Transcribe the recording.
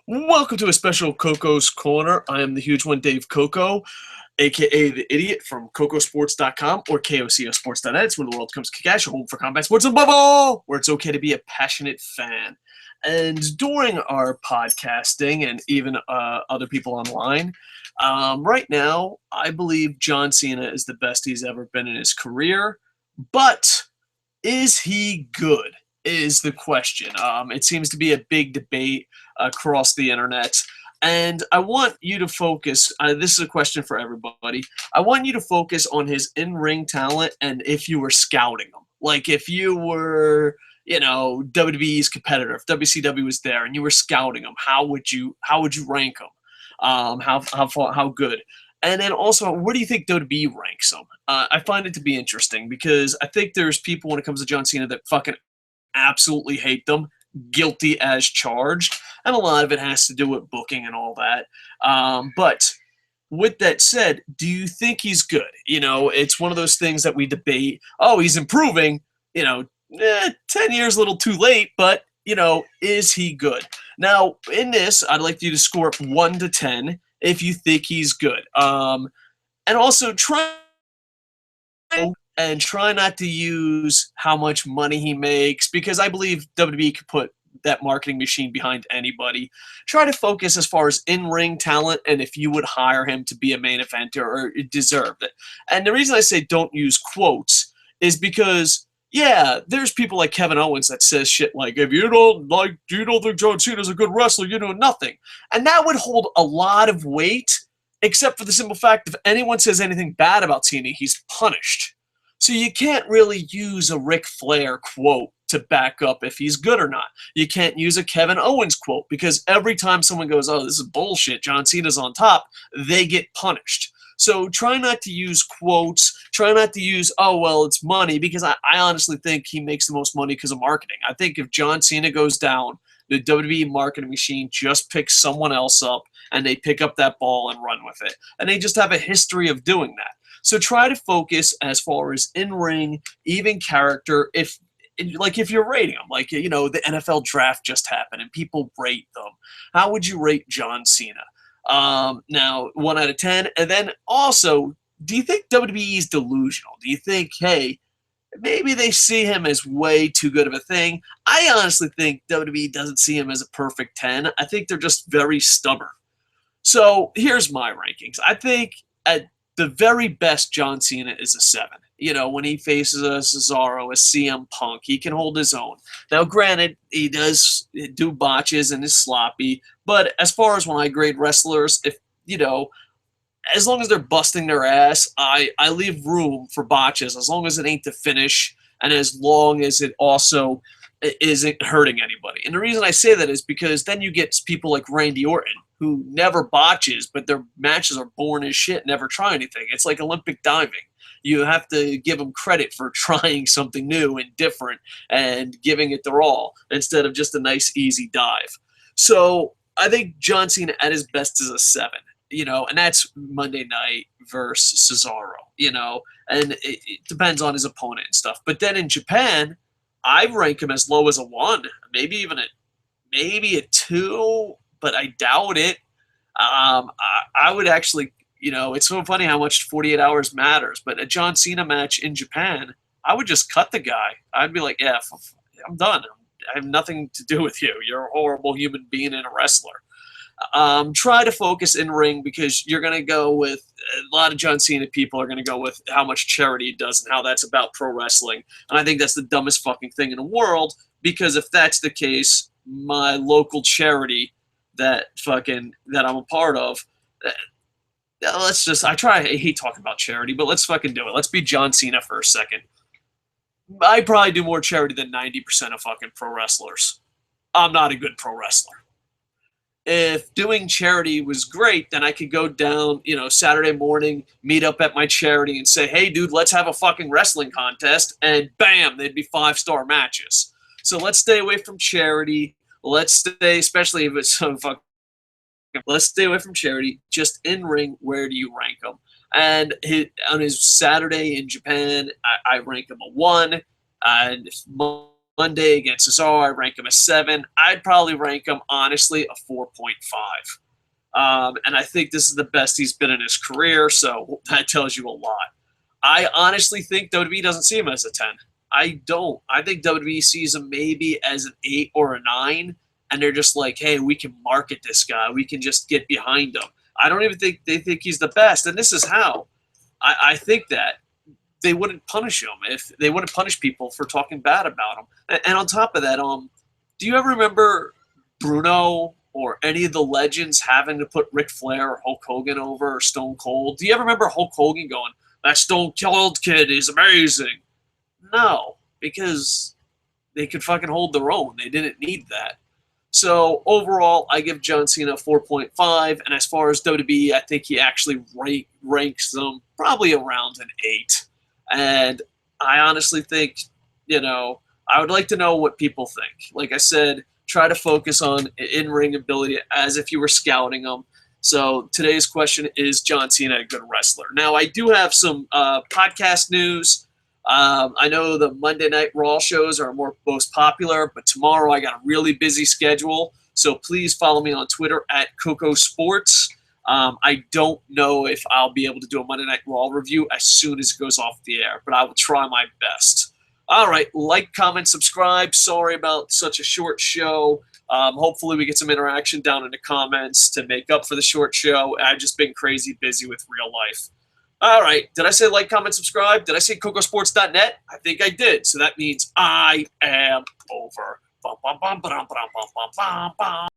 Welcome to a special Koco's Corner. I am the huge one, Dave Koco, aka the idiot from CocoSports.com or KOCOSports.net. It's where the world comes to kick ass, your home for combat sports above all, where it's okay to be a passionate fan. And during our podcasting and even other people online, right now, I believe John Cena is the best he's ever been in his career. But is he good? Is the question. It seems to be a big debate across the internet. And I want you to focus. This is a question for everybody. I want you to focus on his in-ring talent and if you were scouting him. Like if you were, WWE's competitor, if WCW was there and you were scouting him, how would you rank him? How good? And then also, where do you think WWE ranks him? I find it to be interesting because I think there's people when it comes to John Cena that fucking absolutely hate them, guilty as charged, and a lot of it has to do with booking and all that. But with that said, do you think he's good? It's one of those things that we debate. Oh, he's improving. 10 years a little too late, but, is he good? Now, in this, I'd like you to score 1 to 10 if you think he's good. And also try not to use how much money he makes because I believe WWE could put that marketing machine behind anybody. Try to focus as far as in-ring talent and if you would hire him to be a main eventer or deserved it. And the reason I say don't use quotes is because yeah, there's people like Kevin Owens that says shit like, if you don't think John Cena's a good wrestler, you know nothing. And that would hold a lot of weight, except for the simple fact if anyone says anything bad about Cena, he's punished. So you can't really use a Ric Flair quote to back up if he's good or not. You can't use a Kevin Owens quote because every time someone goes, oh, this is bullshit, John Cena's on top, they get punished. So try not to use quotes. Try not to use, oh, well, it's money, because I honestly think he makes the most money because of marketing. I think if John Cena goes down, the WWE marketing machine just picks someone else up, and they pick up that ball and run with it. And they just have a history of doing that. So try to focus as far as in-ring, even character, if you're rating them, like, the NFL draft just happened and people rate them. How would you rate John Cena? Now, 1 out of 10. And then also, do you think WWE is delusional? Do you think, hey, maybe they see him as way too good of a thing? I honestly think WWE doesn't see him as a perfect 10. I think they're just very stubborn. So here's my rankings. I think at the very best, John Cena is a 7. When he faces a Cesaro, a CM Punk, he can hold his own. Now, granted, he does do botches and is sloppy, but as far as when I grade wrestlers, if, as long as they're busting their ass, I leave room for botches, as long as it ain't the finish and as long as it also isn't hurting anybody. And the reason I say that is because then you get people like Randy Orton, who never botches, but their matches are boring as shit, never try anything. It's like Olympic diving. You have to give them credit for trying something new and different and giving it their all instead of just a nice, easy dive. So I think John Cena at his best is a 7, and that's Monday night versus Cesaro, and it depends on his opponent and stuff. But then in Japan, I rank him as low as a 1, maybe even maybe a 2, but I doubt it. I would actually, it's so funny how much 48 hours matters, but a John Cena match in Japan, I would just cut the guy. I'd be like, yeah, I'm done. I have nothing to do with you. You're a horrible human being and a wrestler. Try to focus in ring because you're going to go with a lot of John Cena people are going to go with how much charity he does and how that's about pro wrestling. And I think that's the dumbest fucking thing in the world because if that's the case, my local charity that I'm a part of, I hate talking about charity, but let's fucking do it. Let's be John Cena for a second. I probably do more charity than 90% of fucking pro wrestlers. I'm not a good pro wrestler. If doing charity was great, then I could go down, Saturday morning, meet up at my charity and say, hey, dude, let's have a fucking wrestling contest. And bam, they'd be 5-star matches. So let's stay away from charity. Let's stay, especially if it's some fucking, let's stay away from charity. Just in ring, where do you rank him? And on his Saturday in Japan, I rank him a 1. And Monday against Cesaro, I rank him a 7. I'd probably rank him, honestly, a 4.5. And I think this is the best he's been in his career, so that tells you a lot. I honestly think WWE doesn't see him as a 10. I don't. I think WWE sees him maybe as an 8 or a 9, and they're just like, hey, we can market this guy. We can just get behind him. I don't even think they think he's the best, and this is how. I think that they wouldn't punish him if they wouldn't punish people for talking bad about him. And on top of that, do you ever remember Bruno or any of the legends having to put Ric Flair or Hulk Hogan over or Stone Cold? Do you ever remember Hulk Hogan going, "That Stone Cold kid is amazing"? No, because they could fucking hold their own. They didn't need that. So overall, I give John Cena 4.5, and as far as WWE, I think he actually ranks them probably around an 8. And I honestly think, I would like to know what people think. Like I said, try to focus on in-ring ability as if you were scouting them. So today's question is John Cena a good wrestler? Now, I do have some podcast news. I know the Monday Night Raw shows are most popular, but tomorrow I got a really busy schedule. So please follow me on Twitter at Koco Sports. I don't know if I'll be able to do a Monday Night Raw review as soon as it goes off the air, but I will try my best. All right, like, comment, subscribe. Sorry about such a short show. Hopefully we get some interaction down in the comments to make up for the short show. I've just been crazy busy with real life. All right. Did I say like, comment, subscribe? Did I say cocosports.net? I think I did. So that means I am over. Bum, bum, bum, ba-dum, ba-dum, bum, bum, bum, bum.